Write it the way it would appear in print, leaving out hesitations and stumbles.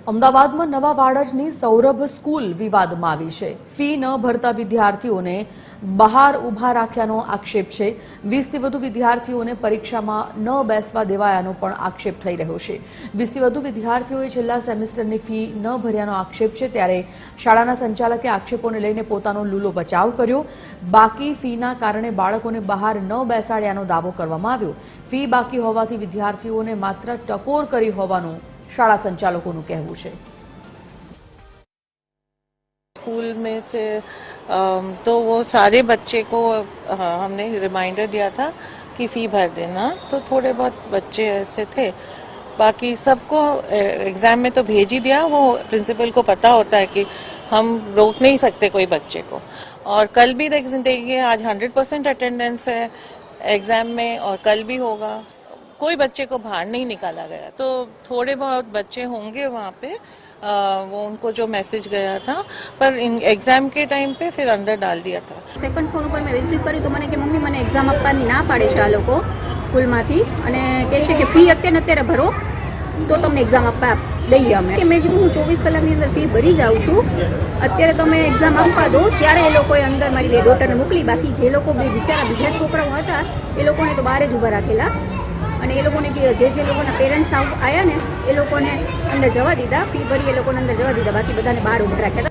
અમદાવાદમાં નવા વાડજની સૌરભ સ્કૂલ વિવાદમાં આવી છે। ફી ન ભરતા વિદ્યાર્થીઓને બહાર ઊભા રાખ્યાનો આક્ષેપ છે। 20થી વધુ વિદ્યાર્થીઓને પરીક્ષામાં ન બેસવા દેવાયાનો પણ આક્ષેપ થઈ રહ્યો છે। 20થી વધુ વિદ્યાર્થીઓએ છેલ્લા સેમેસ્ટરની ફી ન ભર્યાનો આક્ષેપ છે, ત્યારે શાળાના સંચાલકે આક્ષેપોને લઈને પોતાનો લૂલો બચાવ કર્યો। બાકી ફીના કારણે બાળકોને બહાર ન બેસાડ્યાનો દાવો કરવામાં આવ્યો। ફી બાકી હોવાથી વિદ્યાર્થીઓને માત્ર ટકોર કરી હોવાનું शाला संचालकों नु कहवुं छे। स्कूल में से तो वो सारे बच्चे को हमने रिमाइंडर दिया था कि फी भर देना, तो थोड़े बहुत बच्चे ऐसे थे, बाकी सबको एग्जाम में तो भेज ही दिया। वो प्रिंसिपल को पता होता है कि हम रोक नहीं सकते कोई बच्चे को। और कल भी देखिए, आज 100% अटेंडेंस है एग्जाम में और कल भी होगा। कोई बच्चे को बाहर नहीं निकाला गया, तो थोड़े बहुत बच्चे होंगे वहाँ पे, वो उनको जो मैसेज गया था, पर एग्जाम के टाइम पे फिर अंदर डाल दिया था। सेकंड फोन पर मैं रिसीव करी तो मैंने कि मम्मी मैंने एग्जाम આપવાની ના પાડે છે આ લોકો સ્કૂલમાંથી, અને કહે છે કે ફી અત્યારે ભરો તો તમને એક્ઝામ આપવા દઈએ અમે। કે મેં કીધું હું 24 કલાકની અંદર ફી ભરી જાઉં છું, અત્યારે તમે એક્ઝામ આપવા દો। ત્યારે એ લોકોએ અંદર મારી બે ડોટરને મોકલી, બાકી જે લોકો બિચારા બીજા છોકરાઓ હતા એ લોકોને તો બહાર જ ઊભા રાખેલા, અને એ લોકોને જે લોકોના પેરેન્ટ્સ આવ્યા ને એ લોકોને અંદર જવા દીધા, ફી ભરી એ લોકોને અંદર જવા દીધા, બાકી બધાને બહાર ઊભા રાખ્યા હતા।